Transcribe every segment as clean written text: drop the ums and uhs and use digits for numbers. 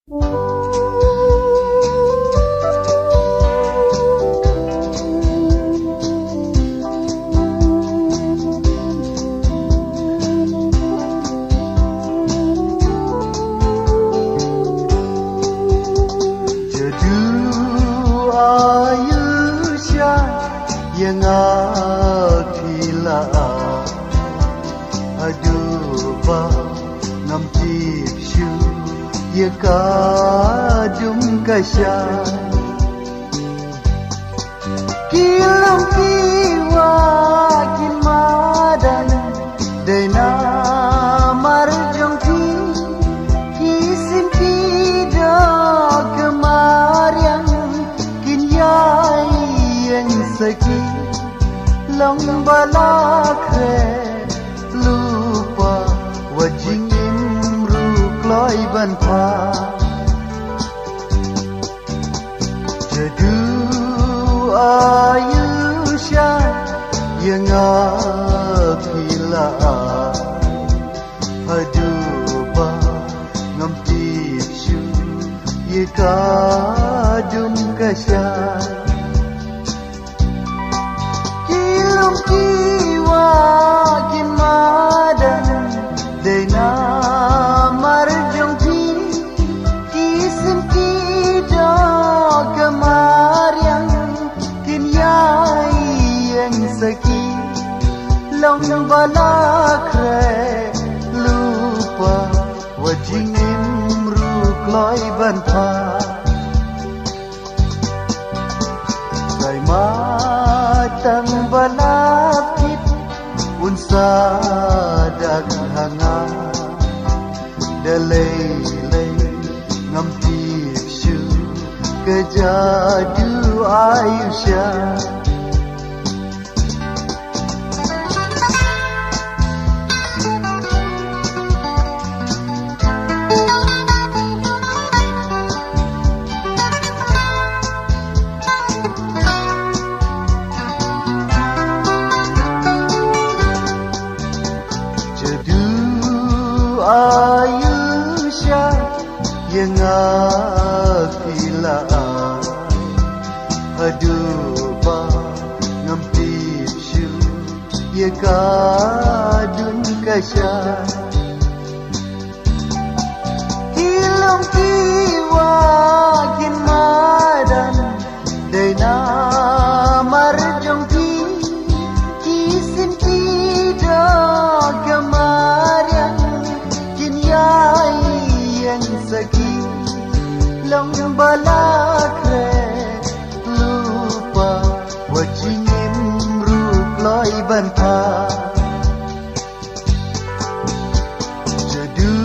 Yang akila aduba ngam tipshu ye kadum kasya kilam kiwa kimadan dena marjong ki kisim kida kemarian kinyai yang saki long balakre lupa wajing imru kloi banpa jadu ayusha yang apila aduba ngamtipshu ye kadum kasya kiwa kimadan dena marjong ki kisim kida kemarian kinyai yang saki long balakre lupa wajing imru kloi banpa kai matang balapit unsa daghanga dalay ngam tipshu kejadu ayusha ayusha yang akila aduba ngampipshu ye kadun kasya hilang kiwa kimadan dena marjong ki kisim kida kemarian yang saki long balakre lupa wajing imru kloi banpa jadu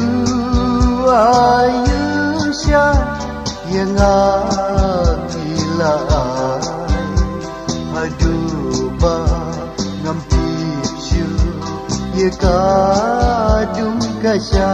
ayusha yang akila aduba ngampipshu ye kadum kasya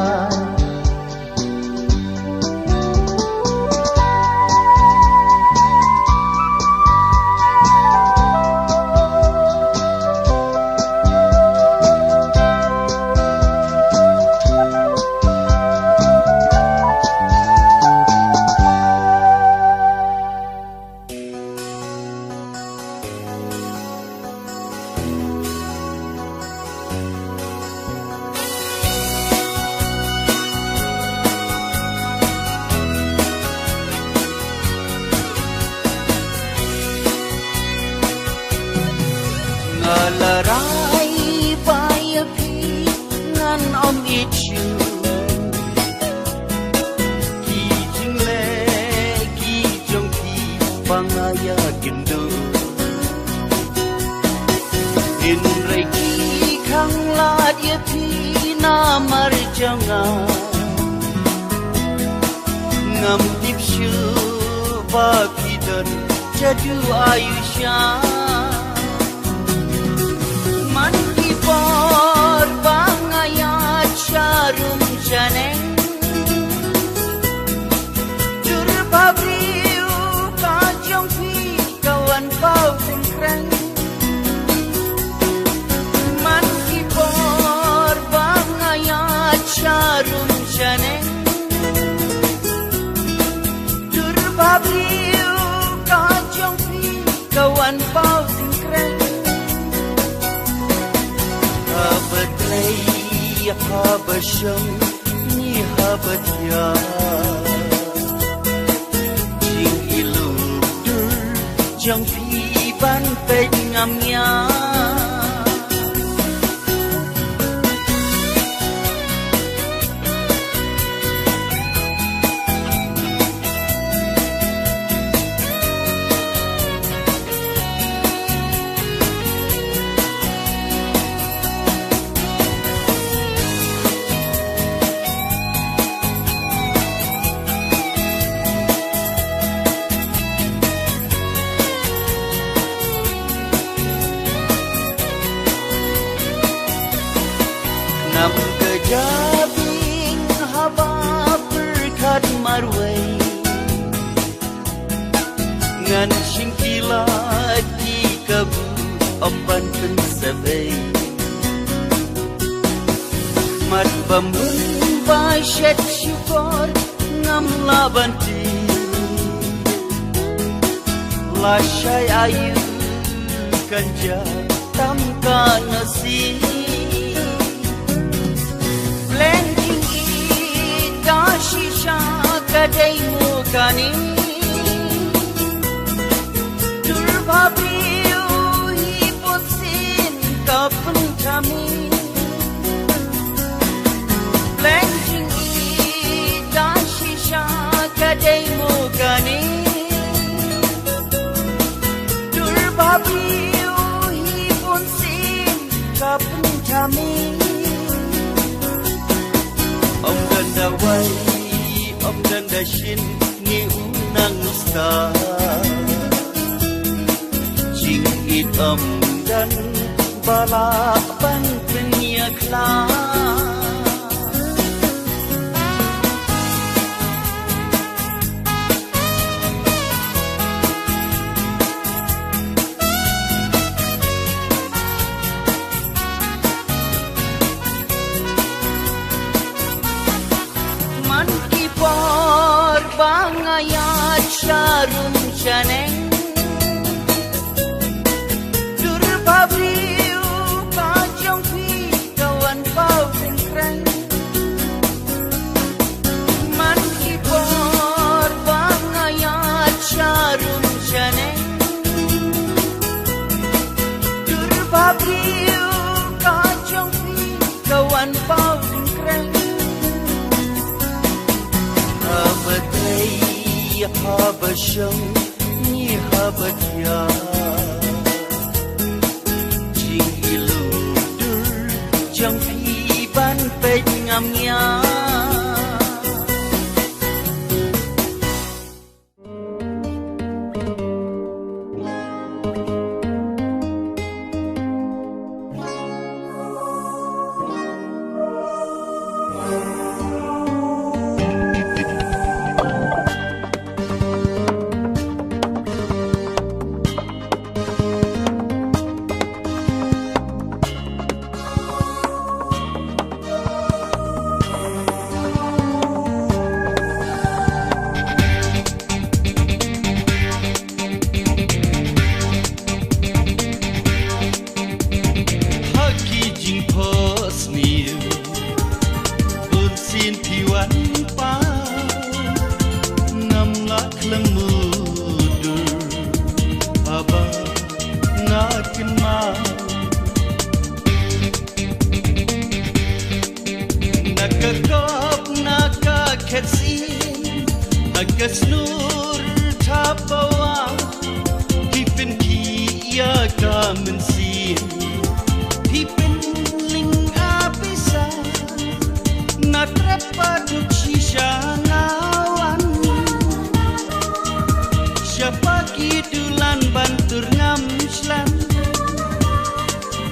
ngalarai paya pi ngan om ichu ki jingle ki jong ki pangaya gindu in reiki khang la dia pi na mar janga ngam tipshu ba kidan jadu ayusha man kipor bangaya charum janeng jur babriu kajong pi kawan pau singkreng man kipor bangaya charum janeng Babliu ka jong pi kawan pau ting kreng ha betlei ha basham ni ha batya jing ilu dur jong pi ban pe ngam nya nam kejabing haba berkat marwai ngan singkilat di kabu amban pensabai mat bambun basyat syukur ngam labanti lasyai ayu kanja tamka nasi Blending ita shisha kadai mukani Durbabiu hipotsin kapun kami Blending ita shisha kadai mukani Durbabiu hipotsin kapun kami Om ganda wai, om ganda shin ni unang sta. Jing it om dan bala ban penia kla. Bangayat syarum caneng Durbabliu kajong pi kawan pau sengkreng Man kipor bangayat syarum caneng Durbabliu kajong pi kawan pau sengkreng ha basham ni ha batya jing ilu dur jang pi ban pe ngam nya Agas nur tapawa Pipin kia kamen sin Pipin ling abisa Natrapa shisha ngawan Siapa kidulan bantur ngamslan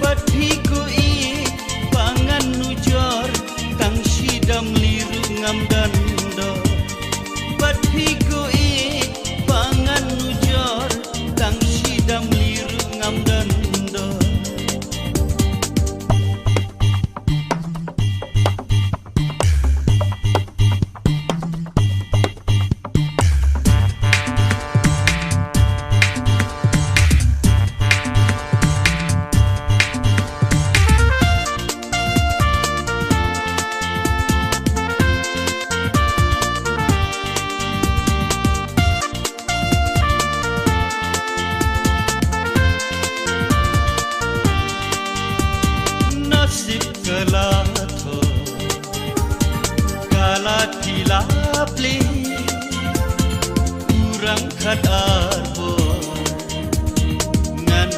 Badhiku i pangan nujor Kang sidam liru ngam dando Badhiku i khat arbo ngan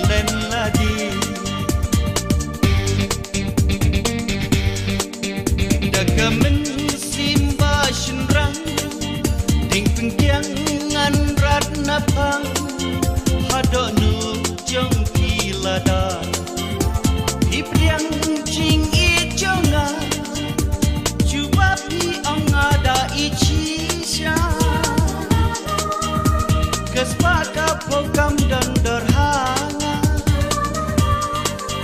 len lagi dagamen simba shinrang ding pengkyang ngan rat napang hado nu jong kilada ipriang jing I jonga cuba pi ang ada icisha Kespaka pokam dan derhanga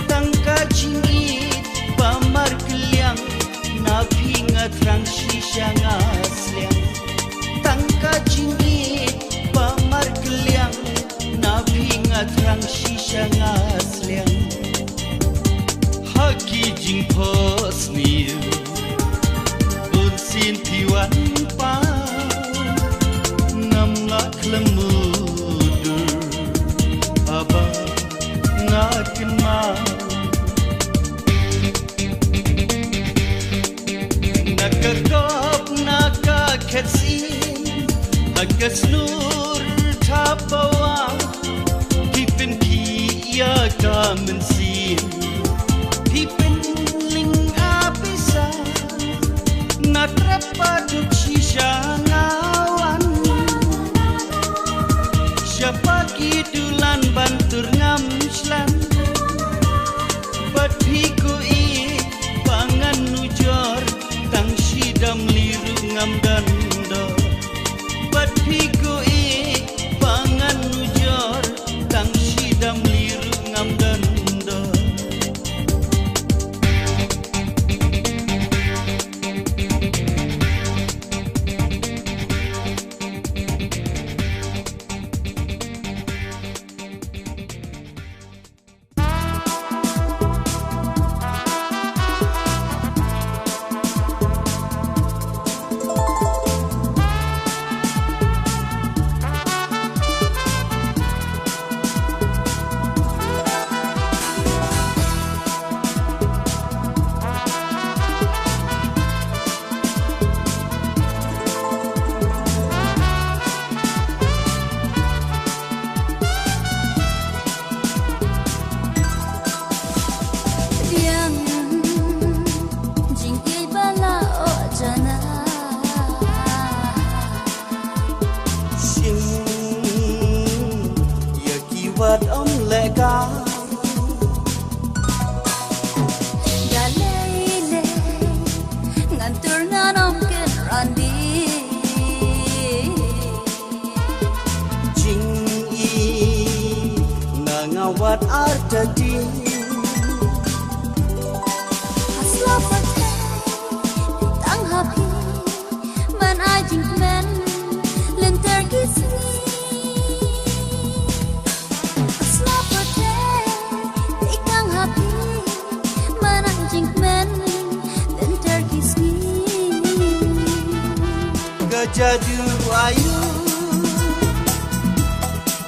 Tangka cingit pamar keliang Nabi ngatrang shisha ngasliang Tangka cingit pamar keliang Nabi ngatrang shisha ngasliang Haki jing pos niu Bunsin tiwan pa Namlak lemudur Aba ngakin ma Nakakop nakaketsin Hagas nur tapawa Pipin kia kamensin Pipin ling abisa Natrapaduk shisha ngawan Siapa kidulan bantur ngamslan Bat piku I pangan nujor Tang sidam liru ngam dando Bat piku I pangan nujor Tang sidam liru ngam dando vật ông lệ ca đã lê lê ngàn tur ngàn ông kết ran đi jing I na ngawat artadi hasla fathe tang happy man ai jing men lên ter kiss Gajadu ayu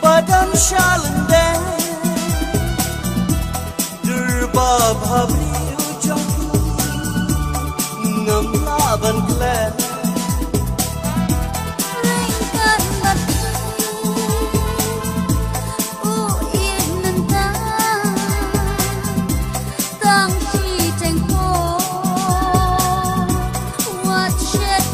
badan shalende durba bhabri ujang ngam laban klen ringkan batu uin nentang tang chi teng po what shit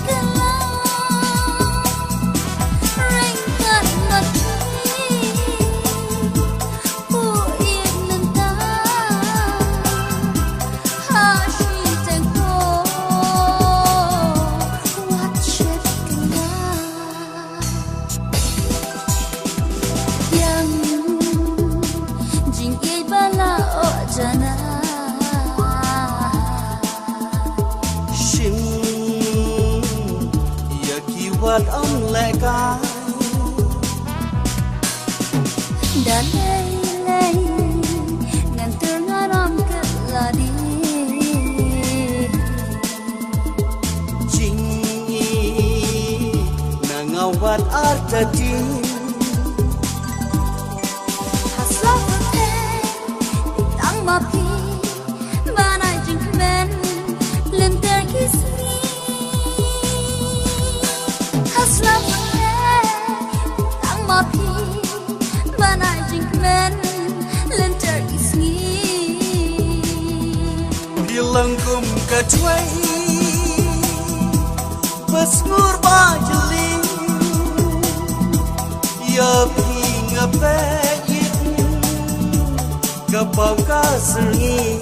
vật ông lệ ca đã lê lê ngàn tur ngàn ông kết là đi jing I na ngawat artadi hasla fathe tang mapi man ai jing men lên ter kiss hasla fathe كتوي بسمور باجلي يا بينا بايت كباو كاسرني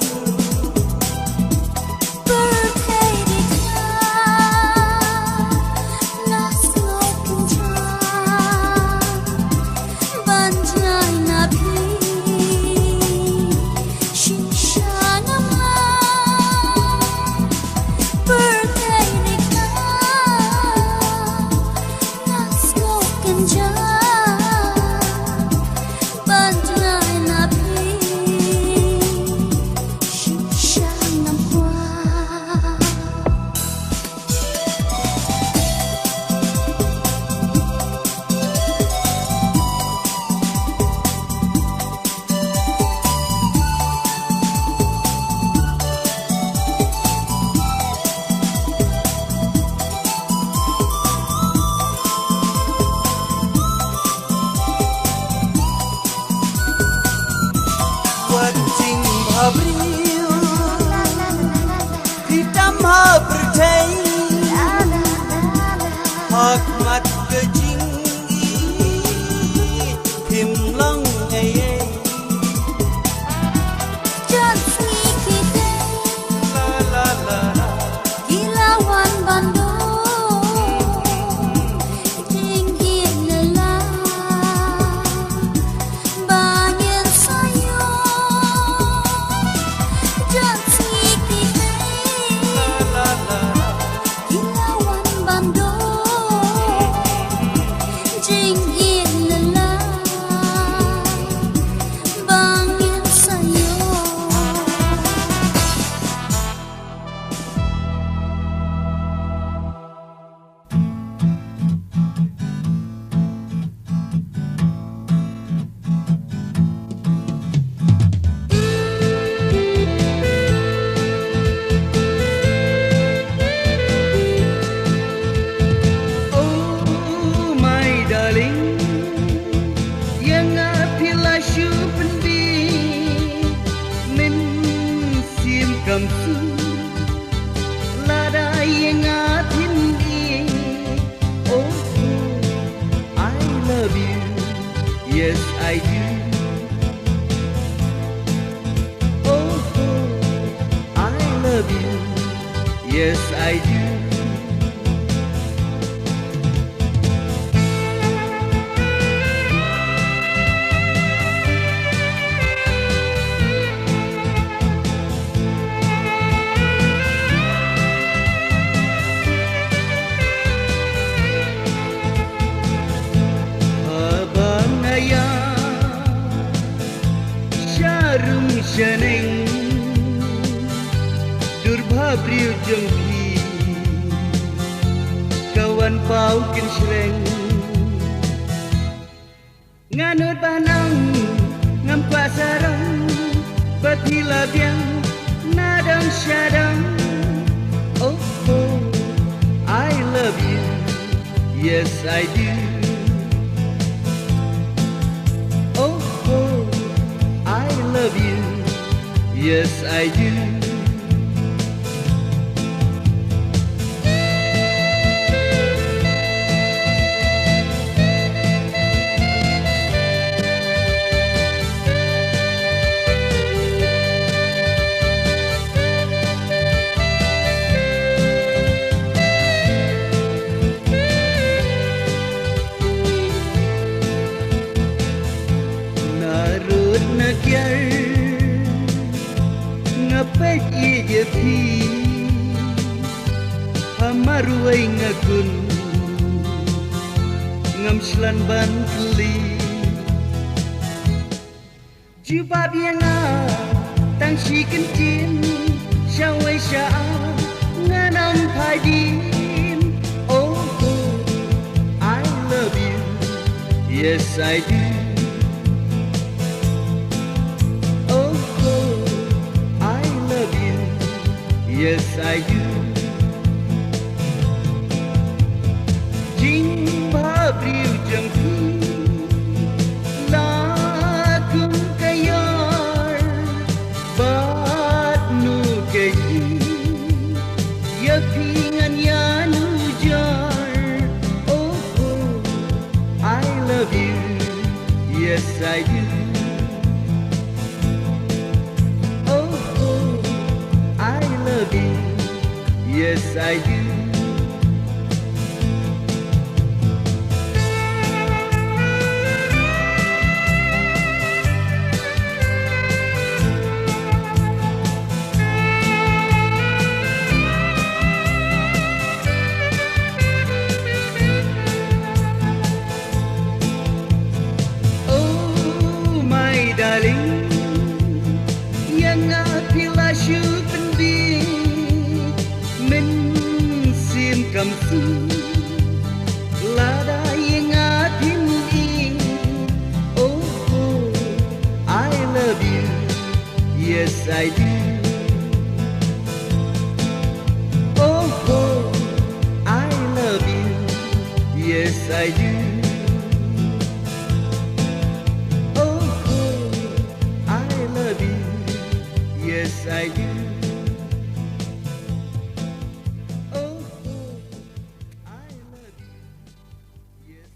Hikmat kejinggi himlang ayai Jansi kita la la la Kilauan Bandung Jinggir lelah Banyak sayang Jansi kita la la la Kilauan Bandung Jinggir lelah Banyak sayang Oh my darling yang apila syupendi min sim kamsu lada yang atindi oh I love you yes I do oh I love you yes I do. Abang ayah Syarum syaneng Durba briu jengki Kawan pau kin sreng Nganut banang Ngam kuasarang Batila biang Nadang syadang Oh oh I love you Yes I do Oh, oh, I love you. Yes, I do. Narut nagyar ngapet iya pi hamaruay ngagun ngamslan ban keli jubab yang tang si kencin syawai sya nganam padim oh I love you yes I do. Yes, I do. Jing ba briu jang ku la kum kayar bat nu kayi yes I do. Oh, I love you, yes I do. Darling, yang apila syupen bi men sim kam su lada yang atin i. Oh, I love you, yes I do. Oh, I love you, yes I do. Yes, I do. Oh, I love you. Yes,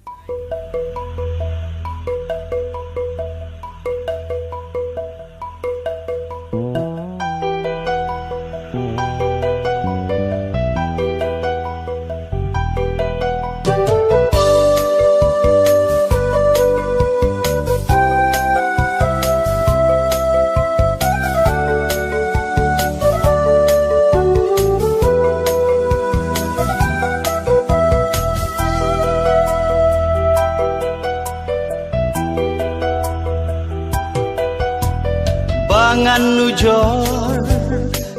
Bangan nujor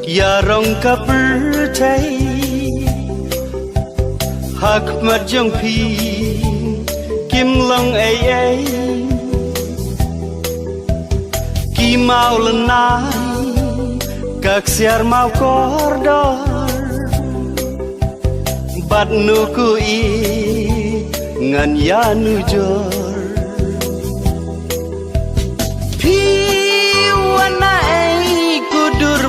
ya rong ka pertai hak marjong pi kim long ai ki mau lenai kak siar mau kordor bat nu ku i ngan ya nujor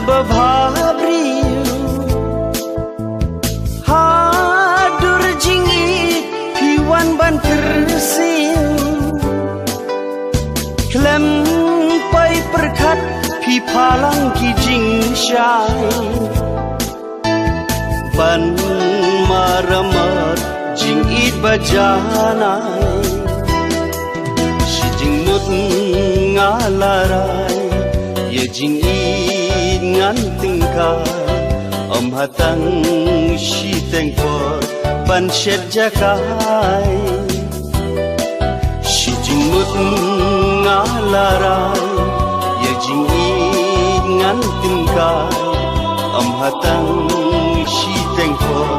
babhabriu hadur jingi piwan ban tersiu klem pai perkhat pi phalang ki jing shai ban maramat jing it bajanai shi jing mut ngalarai ye jing ngan tingkai om hatang shi teng por ban shet jakai shi jing mut ngalarai ye jing ngan tingkai om hatang shi teng por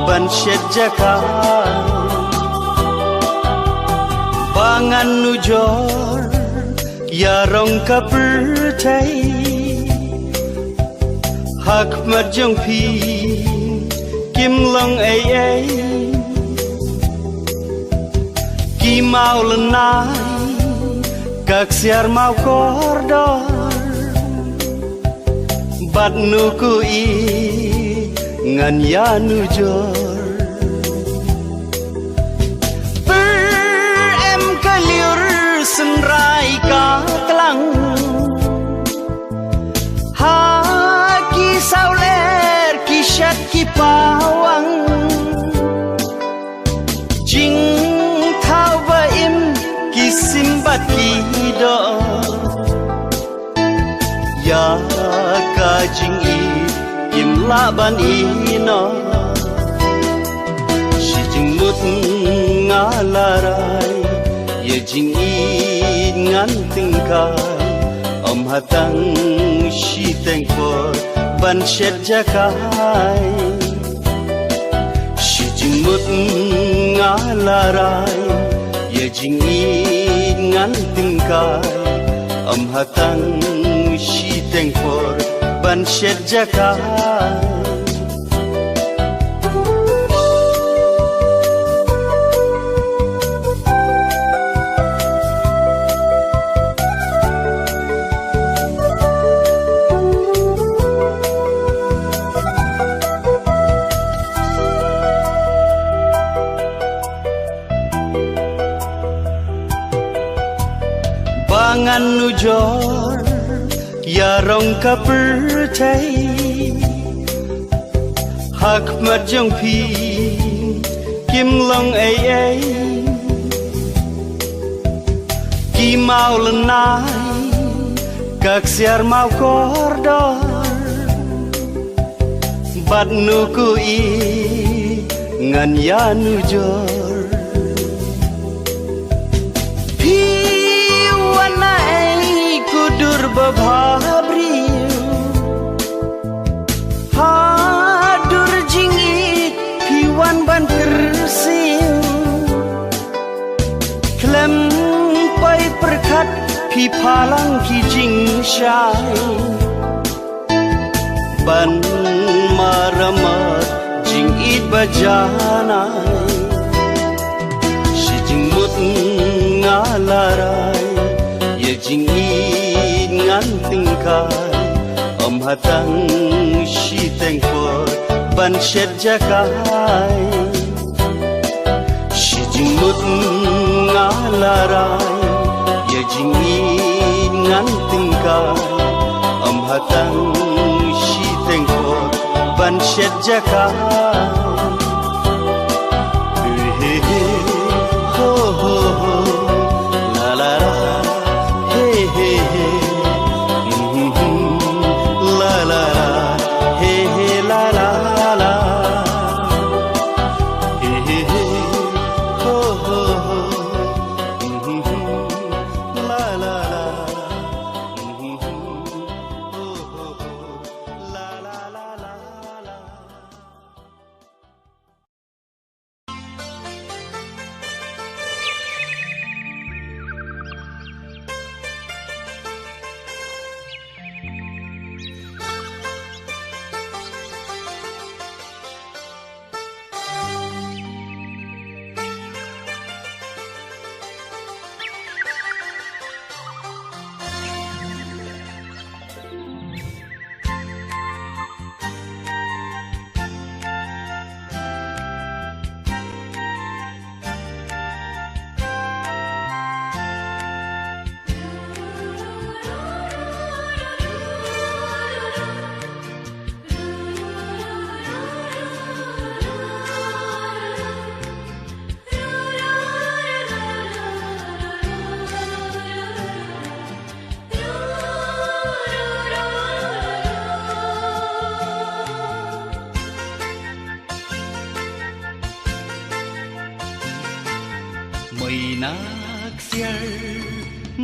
ban shet jakai bangan nujor ya rong ka pertai hak marjong pi kim long ai ki mau lenai kak siar mau kordor bat nu ku i ngan ya nu jor per em ka liur senrai ka tlang sauler kishat ki pawang jing thao va im ki simbat ki do ya ka jing i im la ban i no shi jing mut ngalarai ye jing i ngan tingkai om hatang shi teng por ban shet jakai shi jing mut ngalarai ye jing i ngan tingkai om hatang shi teng por ban shet jakai ngan nu jor ya rong ka per thai hak mat jong phi kim long ai ki mau lần nai các siar mau cor dor bat nu ku i ngan ya nu jor phi wana ai ku dur babhabri ha dur jingi phi wan ban tersiu klem pai perkat phi phalang phi jing shai ban maramat jing it bajanai shi jing mut ngalarai ye jing it ngan tingkai hatang shi tengkor ban shet jakai shi jing mut ngalarai ye jing it ngan tingkai hatang shi tengkor ban shet jakai he he ho ho ho la la he he he la la he he la la la he he he ho ho ho la la la la la la la.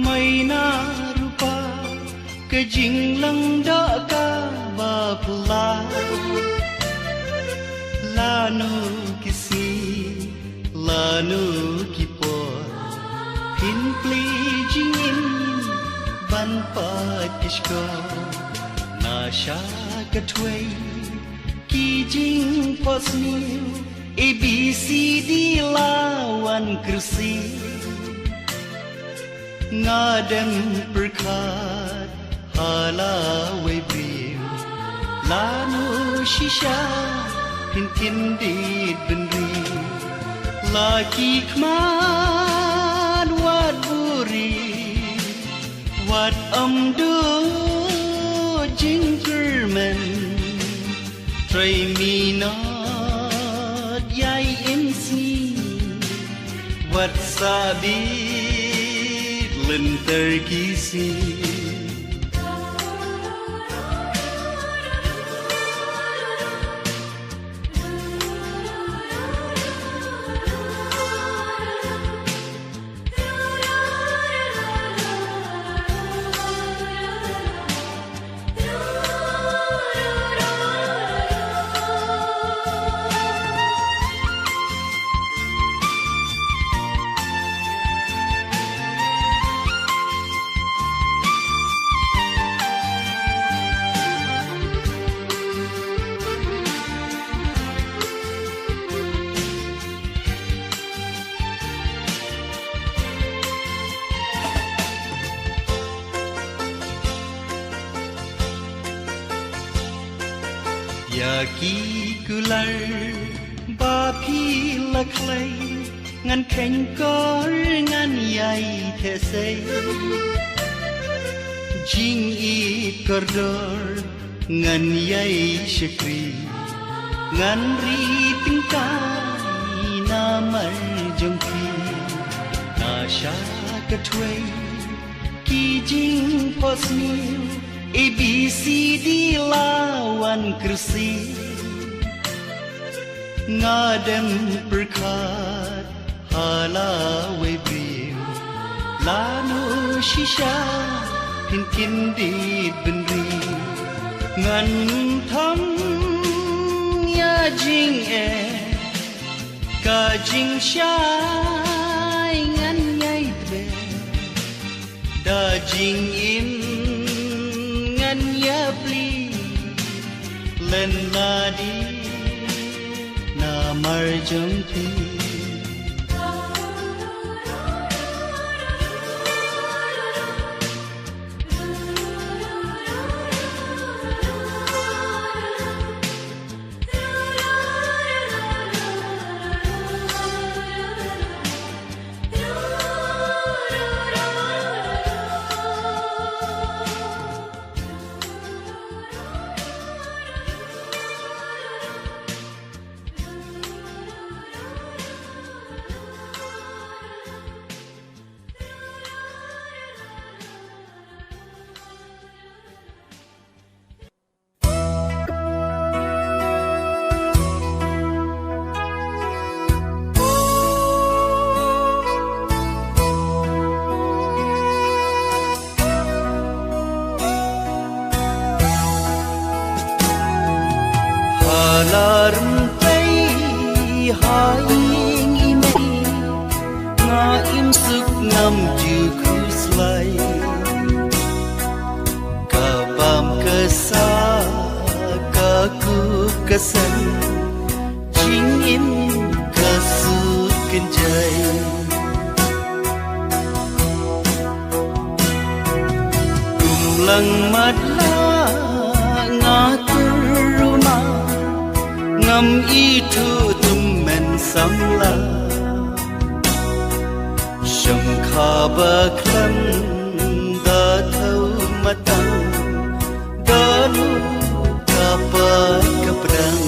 Maina rupa kejing lang da ka ba pula lanu kisi lanu kipor pin pli jingin ban pa kishko na sha katway ki jing posni ABCD lawan kursi ngadem berkat halawai biu lanu shisha pintin dit benri laki kman wat buri wat amdu jingerman try me not yai MC wat sabi terkisi Yaki kular bapi laklay ngan keng kor ngan yai thesay Jing it kordor ngan yai shakri ngan ri tingkai na mar jongki na sha katway ki jing posni ABCD lawan kursi ngadem perkat halawe biu lanu shisha hinkin di benri ngan tham ya jing ka jing shai ngan yai tbe da jing im ngan ya pli len la di na mar jong thi alarm tay haing imei nga im suk ngam ju khuslai ka bam ka sa ka ku ka san jing im ka su kin jai lang mat la nga turuma ngam itu tum men samla sham kha ba klan da thau matang da lu ka pa ka prang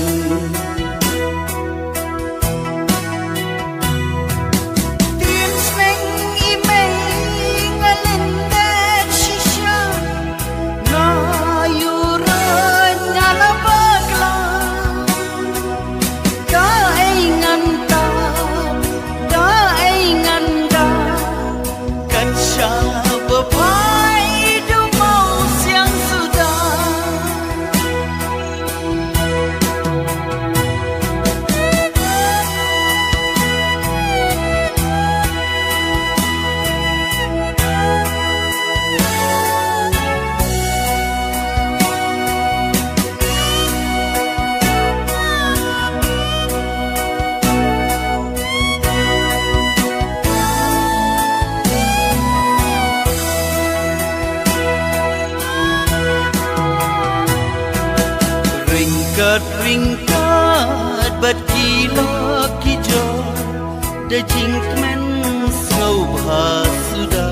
ringkat bat kilo kijor da jingkmen sau bha suda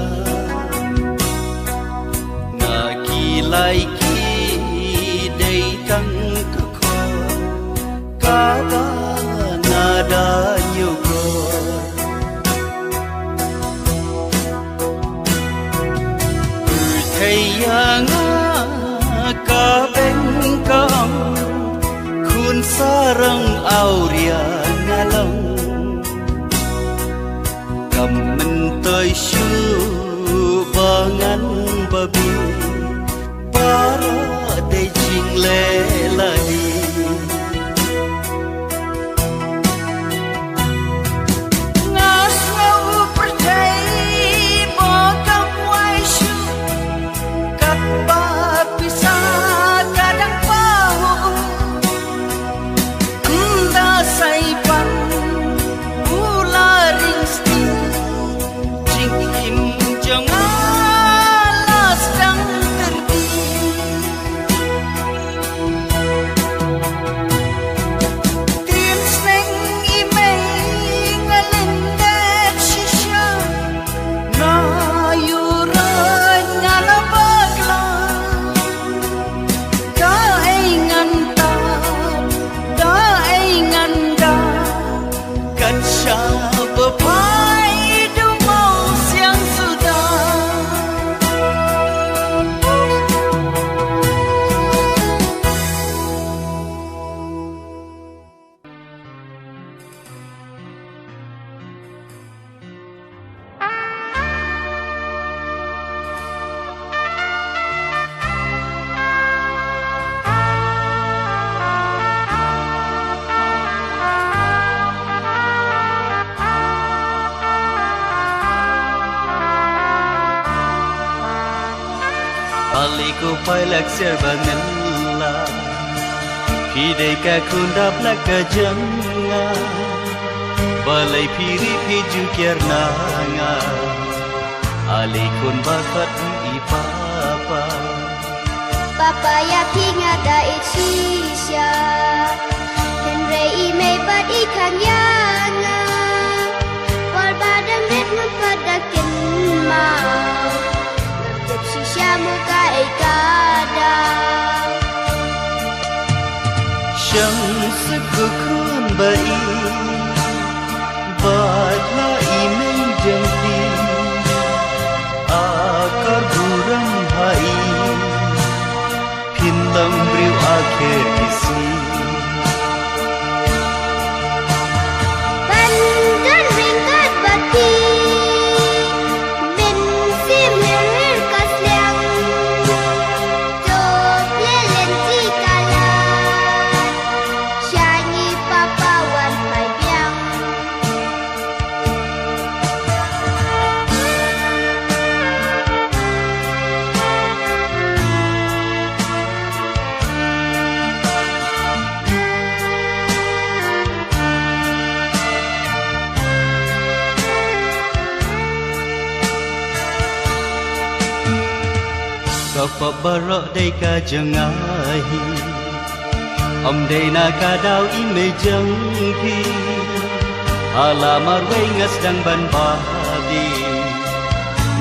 na kilai ki dei tang ka kho ka ba na da nyu ko thei yang ka ben ka sarang auria ngalong kam mentoi shu bangan babi para dei jing le ladi ngas ngau percai bo kam wai shu kat ba pisa kadang pahu saipan pula ringsti jing im jangan las dang terdi Aliko pailak serbanganla Pidai ka kunda blaka janga Balai piri piju kiarnanga Alikun bakat ipapa Papa ya pinga da isisya Henry imei bad ikan yanga Wal badang red ngepadakin mau Ngepjep sisya muka ikada Syam sekukun bai Badla imei jengti Akar burang hai Pintam briu akhir isi Bandan ringkat bati Min sim hirir kasliang Jok lelen tikalan Syanyi papawan hai biang Kapa barok dai ka jangahi Om dai na ka dau ime jangki Alamar wengas dang ban badi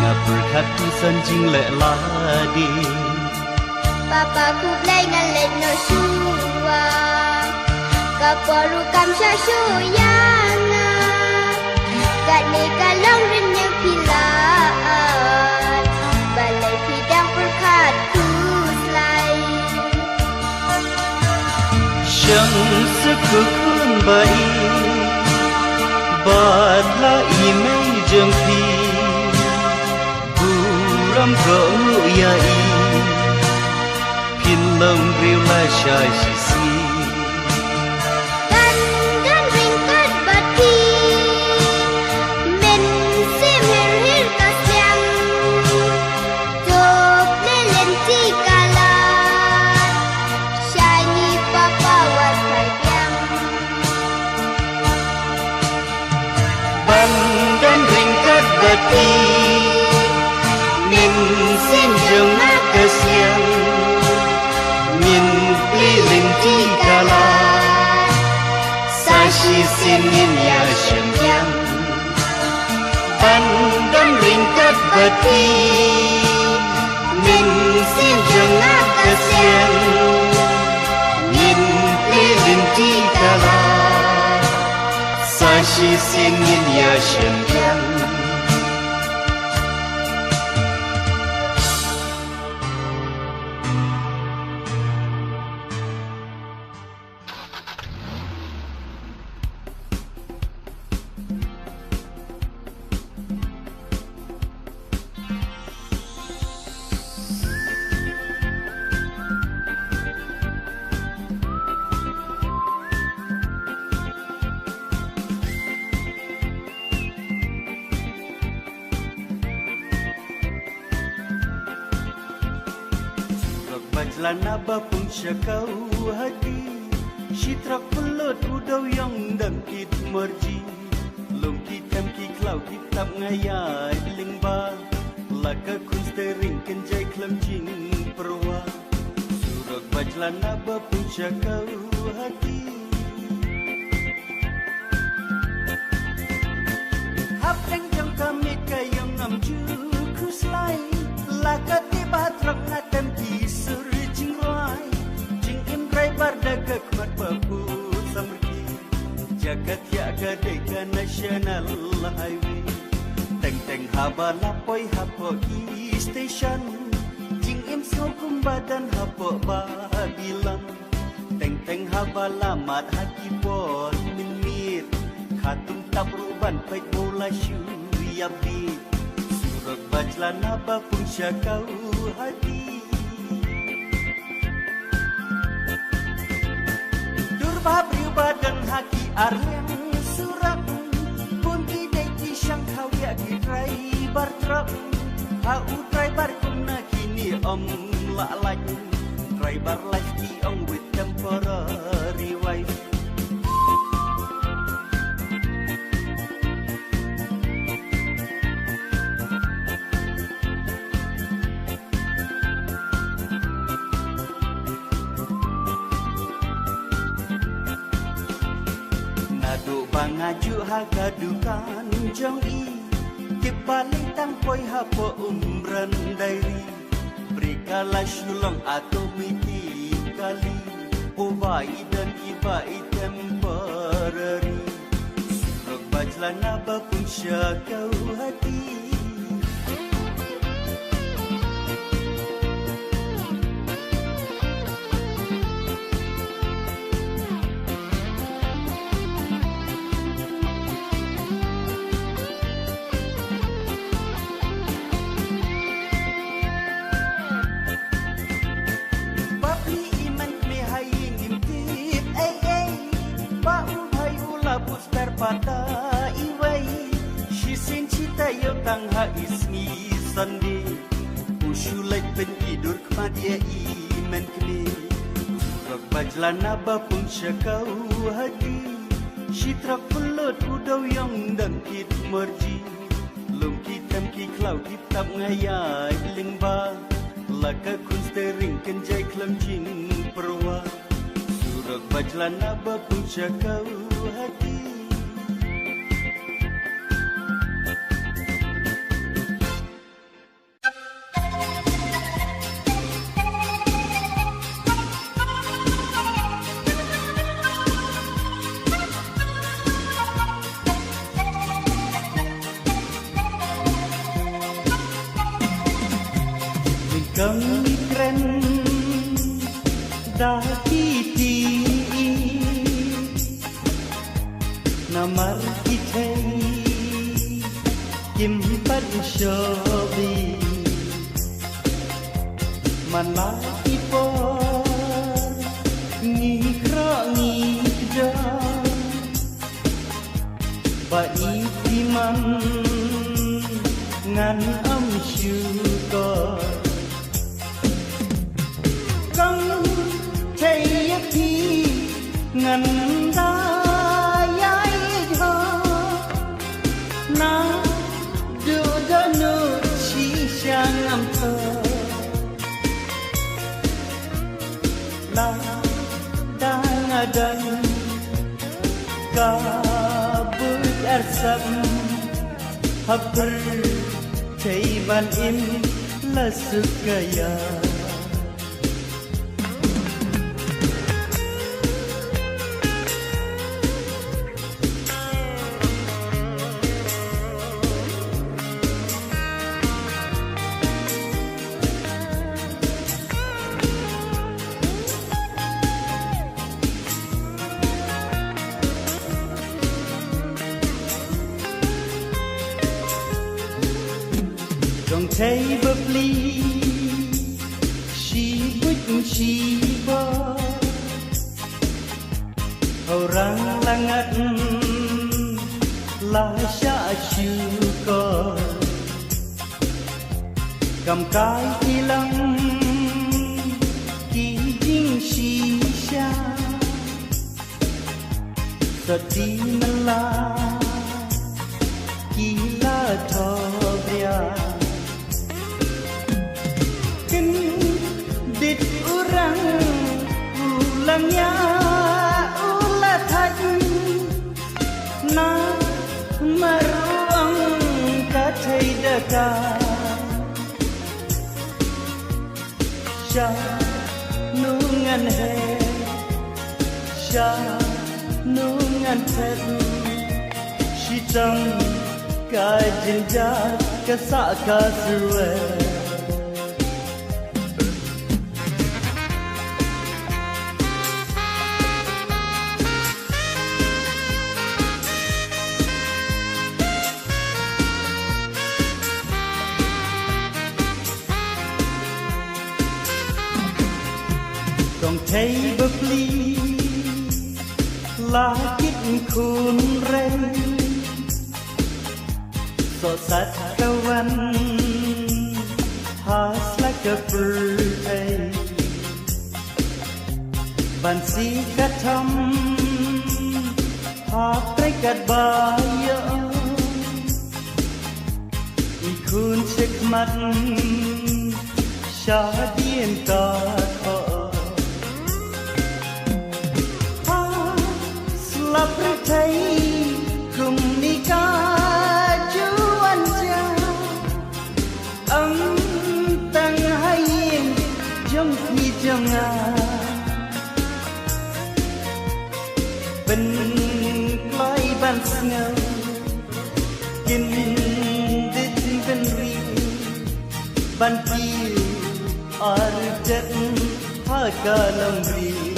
Ngapurkat tu sanjing le ladi Papa ku blay ngalet no suwa Kaporu kam syasuyanga Kat ni kalong rin yang pilaan Balai pidang perkat ku selai Syang sekukun bai Badla imei jengki Buram kau yai Pinlam riu la syai sisi Dandan ringkat bati Men sim hirir kasyang Jok lelen tikalan Syanyi papawan hai biang Bandan ringkat bati Min sin jengah kesiang Min pilin tikala Sashi sinin ya syembiang Bandan ringkat bati Min sin jengah kesiang Min pilin tikala Sashi sinin ya syembiang Bajlana bapung syakau hati Syitrak pelut udau yang dangkit merji Lung kitam kiklau kitab ngayat lingba Laka kunstering kenjai klemjing perwa Surak bajlana bapung syakau hati Hapeng jang kamit kayang namju kuslai Laka tiba trak ngatem kisur jing rai Jing imrai bardaga kmat papu samrki Jagat yaga deka national highway Teng teng haba lapoi hapo station Jing im sokum badan hapo Babilan Teng teng haba lamat haki pon min mit Khatung tabruban pait bola shu yabi Surak bajlana bapung syakau hati Durbabriu badan haki arlem surak Pun idai kisang kau ya gidrai bartrap Hau driver kumna kini om ngaju hagadukan jong i kibalik tang poi hapo umran dairi berikalah syulong atau miti kali ubai dan ibai temporary suruk bajlan abapun syakau hati pada iwai shisin cita yo tang ha ismi sandi usulai penidur kemadia iman kini rak bajlana bapun syakau hati shitrak pulut udau yang dan kit merji lum kitam ki klau kitap ngayai lingba laka kunstering kenjai klam jing perwa surak bajlana bapun syakau hati Kemikren dakiti namar kitei kimpat shobi manai po ngikra ngija bai timan ngan am syukur ngân da yai ho na du da nu chi sang am thơ la da ngadan ka bu arsam habr thei ban im la sukaya Don't take a plea, she wouldn't she bo. Orang langat la sha syukur. Kam kai hilang ki jing shi sha. Sedih melah kila thobria. Dit orang ulangnya ulah thajun na maruang kathai daka sha nungan he sha nungan thet shitang ka jinja ka sa ka suwe Don't take a plea, like it khôn rên, so sad kawan, has like a birthday, ban si katam, ha prekat bayo, ikun chekmat, syadien kakho. Love thấy banti ardet hakalam ri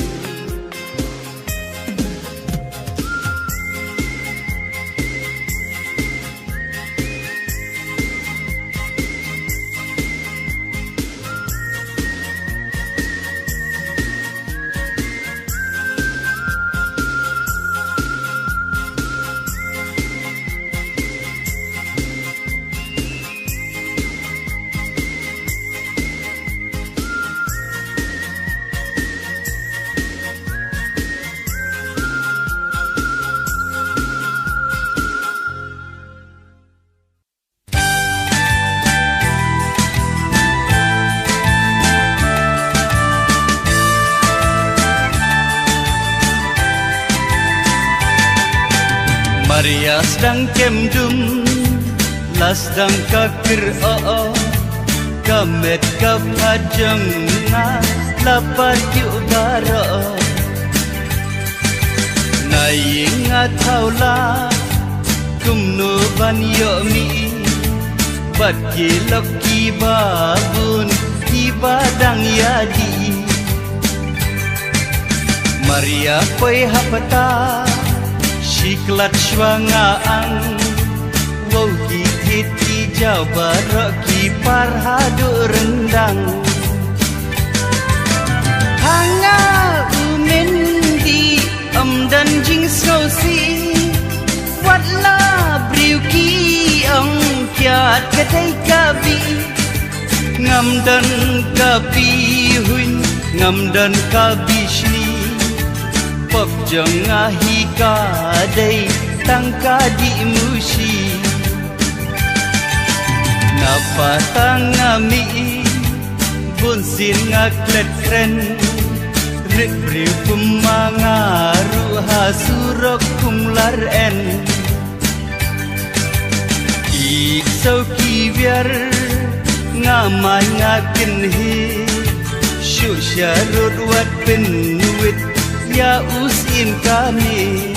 Maria sedang kemdum lasdang kakir kamet kapajeng lapat yuk bara naing ataula kumno ban yomi bat kilok kibabun kibadang yadi Maria poi hapata Siklat swangaan Wow hit hijau barak kipar hadu rendang Hanga umendi dan jing sosi Watla briuki kiat kedai kabi Ngam dan kabi hun Ngam dan kabi shni Pop jengahi kadai tangka di musi Napa tangami bunsin ngaklet kren Rik briu kumangaru hasurok kumlar en Ik sauki biar ngamai ngakin hi Syusyarut wat penuit Ya usin kami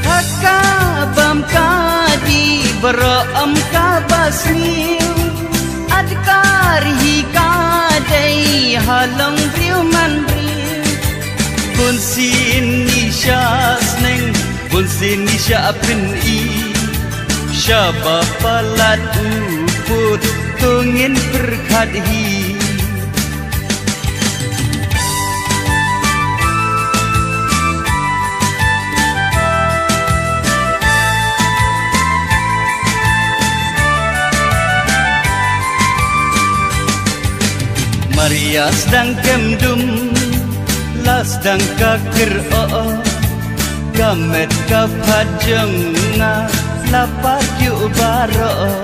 Haka bam kadi beram kabasniu Adkar hi kadai halong briu man briu Bunsin nisya sneng Bunsin nisya pin i Syaba palat uput Tungin berkat hi Maria sedang kemdum lasdang kakir kamet kapajeng lapat yuk bara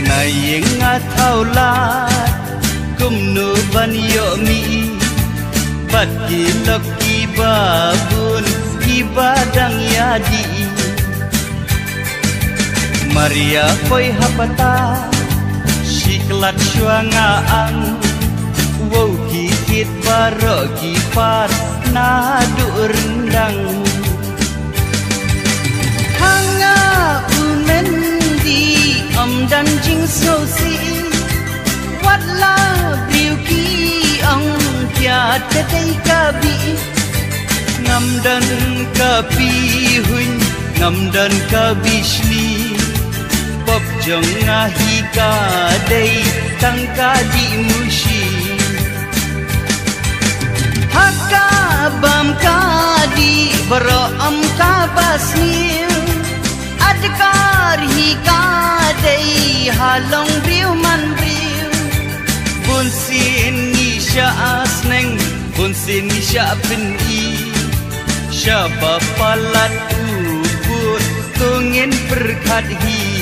naing ataulat kumnu ban yomi bat kilok kibabun kibadang yadi Maria poi hapata Siklat swangaan Wow hit barak kipar nadu rendang Hanga umendi dan jing sosi Watla briuki kiat kedai kabi Ngam dan kapi hun Ngam dan kabi shli Pop jengahi kadai tangka di musi Haka bam kadi beram kabasniu Adkar hi kadai halong briu man briu Bunsin nisya asneng Bunsin nisya pin i Syaba palat uput Tungin berkat hi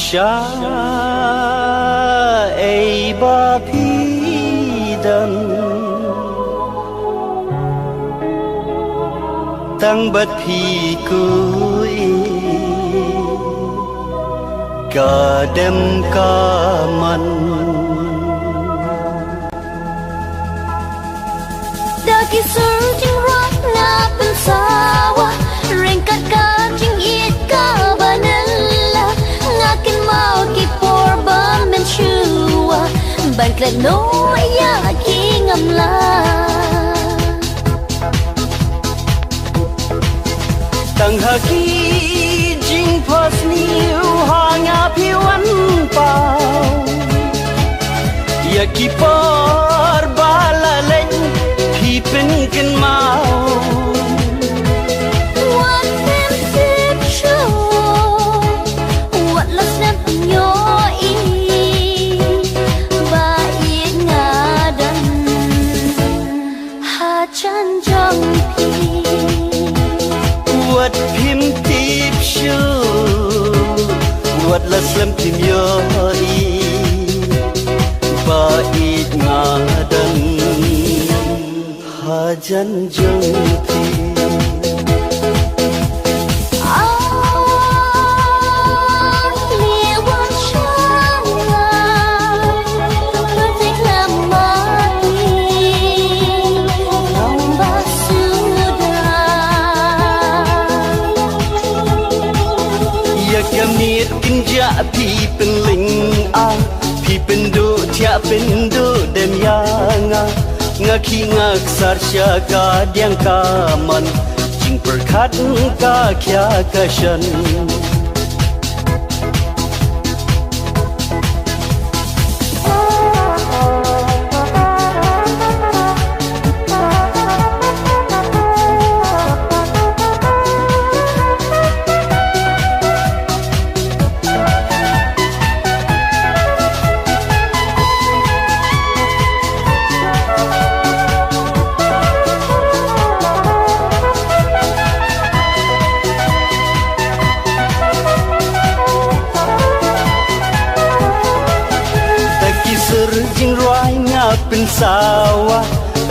sha ei ba phi dan tăng bất phi cúi cả đêm cả man đã kỹ sư chính rock na bên sawa ring cắt cá chính ít cá vanilla ngã kinh mau kỹ por ban bên chua bàn kẹt nối ya khi ngầm la tăng hà khi jing pas niu hanga piwan pau ya ki por bala len pi pen ken mau what them tip show what loves them yo i ba i nga dan ha chan jong pi what phim tip show what la slam phim yo i ba i nga dan ha jan jong pi pi pen ling a pi pen do thia pen do dem ya nga khi nga sar sha ka diang ka man jing per khat ka kya ka shan pen sawa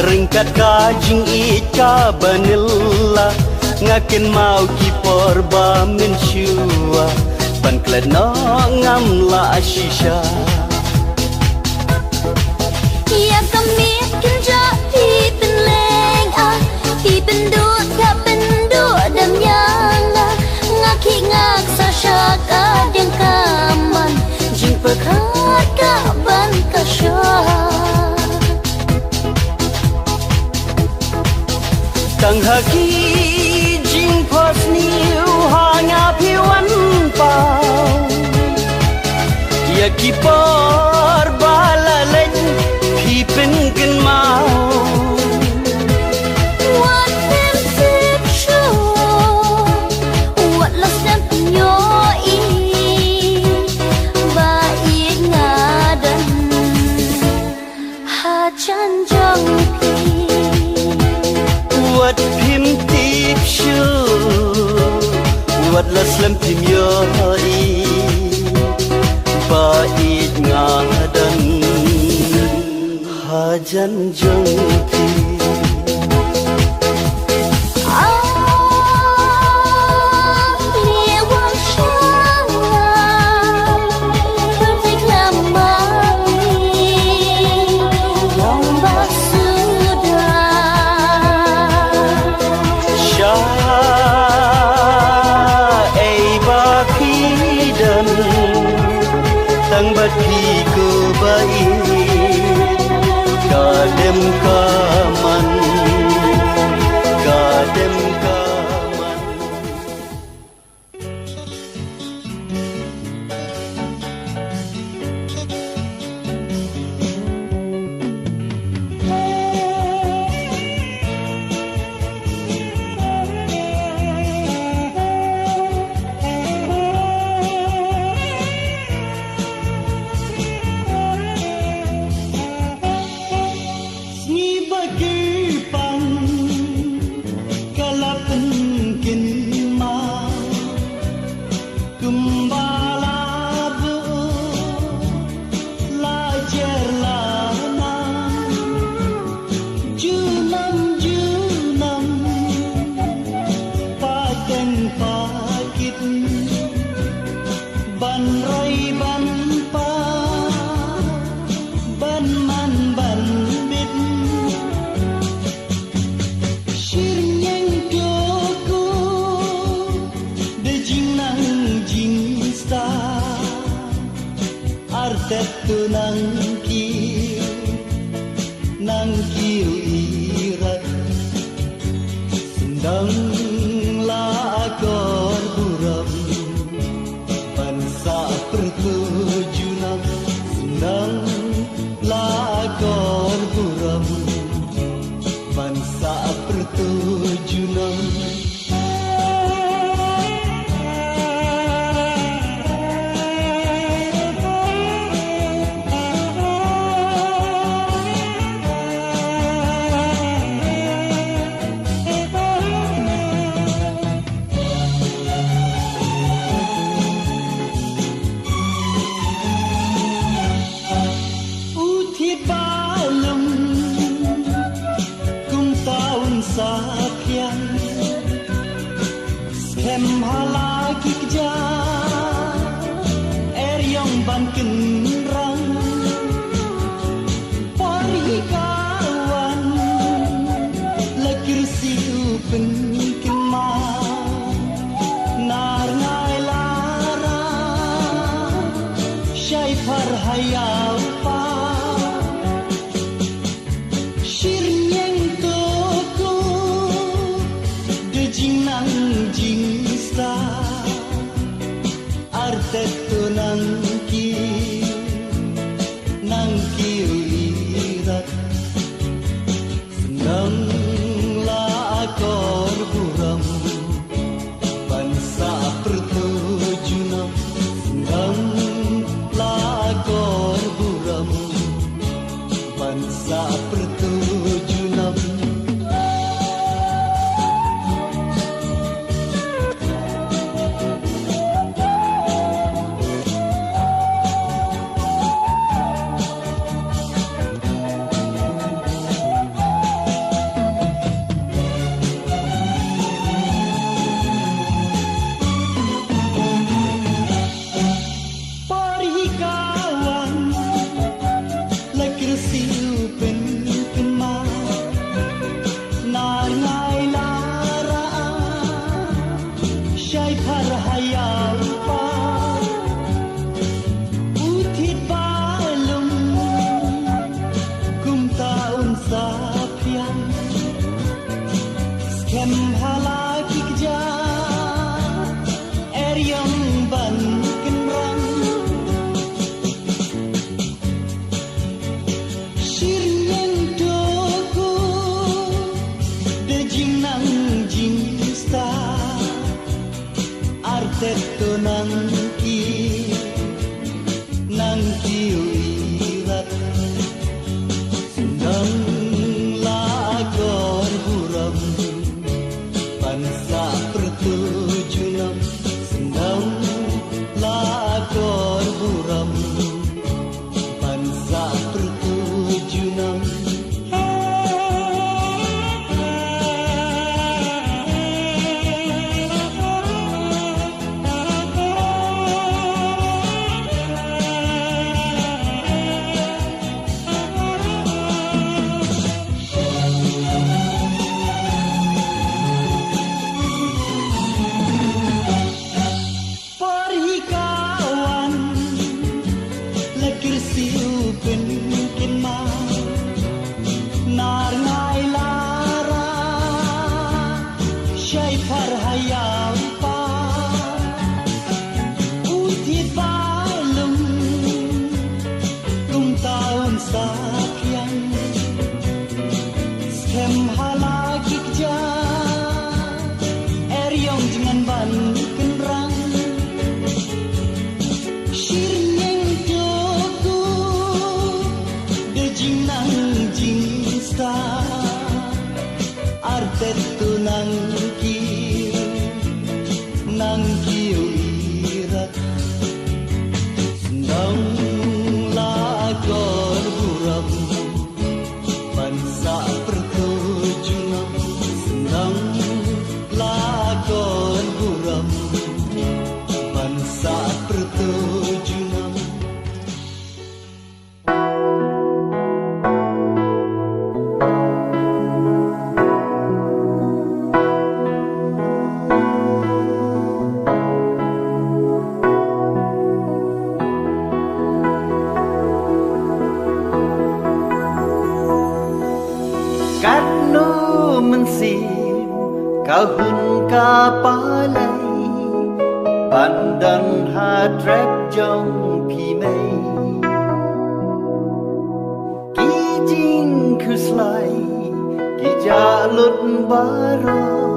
ringkat ka jing ika vanilla ngaken mau ki porba men shua pan klet no ngam la shisha ya kami kinja pi pen leng a pi pen do ka pen do dam yang ngaki ngak sa sha ka deng ka man jing per khat ka ban ka sha tăng hà khi jing pas niu hanga piwan pau ya ki por bala len pi pen ken mau what them tip show what loves them yo i ba i nga dan ha chan jong pi what phim tip show what la slam phim yo i ba i nga dan ha jan jong pi tăng bất kỳ cơ bẫy cả đêm cả man cả đêm cả man pakit ban rai ban pa ban man ban bit shir nyang ko de jing nang jing sta artet tu nang ki irat sendang lakon buram bansa pertujunan sendang lakon buram bansa pertujunan sakyang skem halagi keja yang ban kenrang pari kawan lekir siu penkema nar ngai lara syai par hayau pa jing sta artet tu nang ki irat sendang lakon buram bansa pertujunan sendang lakon buram bansa pertujunan skem halagi keja yang ban kenrang shir yang doko de jing nang jing sta artet tu nang ki irat sendang lakon buram bansa pertujunan sendang lakon buram bansa pertujunan bạn đàn hát rap trong phi mây ký chính cứ slay ký cha lút bá rô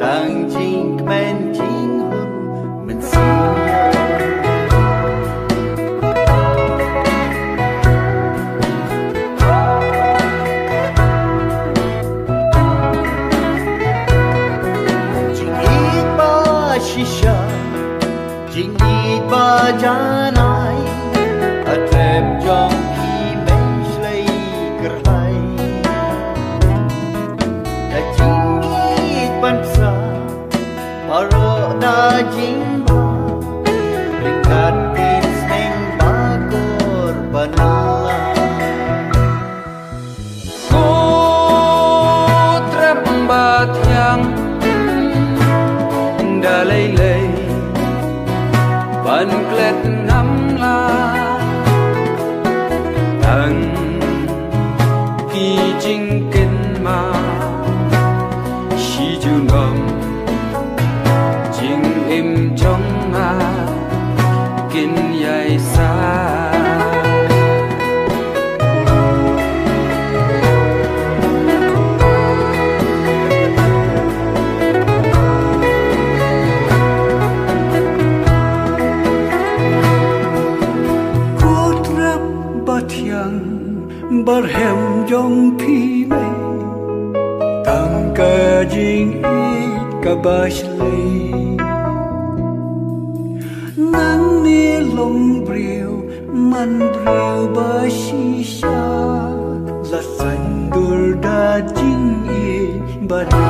tang chính men chính hôn mình xin shisha chính đi ba janai atrem trong khi men slay kerlai da chính đi ban sa paro da chính ba dekat tin sneng ba korbanala ko trem ba thiang đã lây lây ban klet ngắm la thằng kỳ chính kinh mà si chu ngom chính im trong ma kinh dài xa barhem jong phi mây tang ca jing ít ca bash lei nang ni long briu man briu ba shisha la san dur da jing ít ba la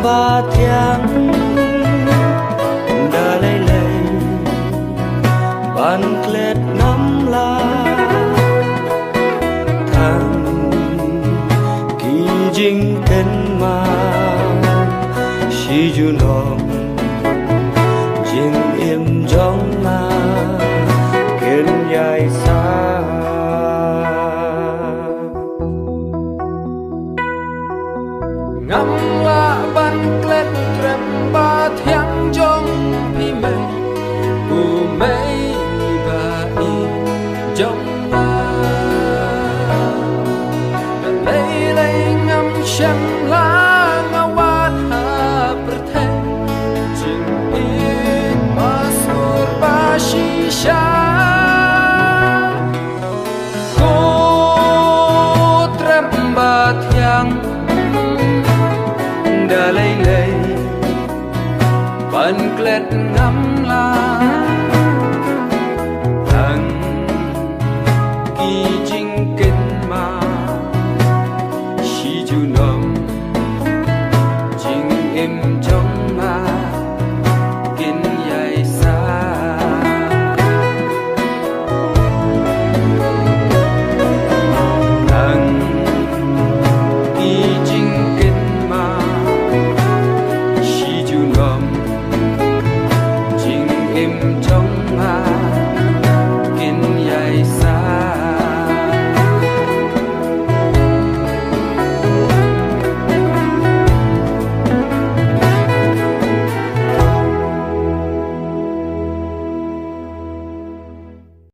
ba thiang đã lây lây ban klet ngắm la thang kỳ dinh tên mà si du lòng dinh im trong ma kiến dài xa ngắm la ban klet trem ba thiang trong phi mây u mây ba y trong ma lay lay ngắm xem la ngawat ha perthe jing in masur ba shisha ko trem ba thiang đã lây lây ban klet ngắm la thằng kỳ chính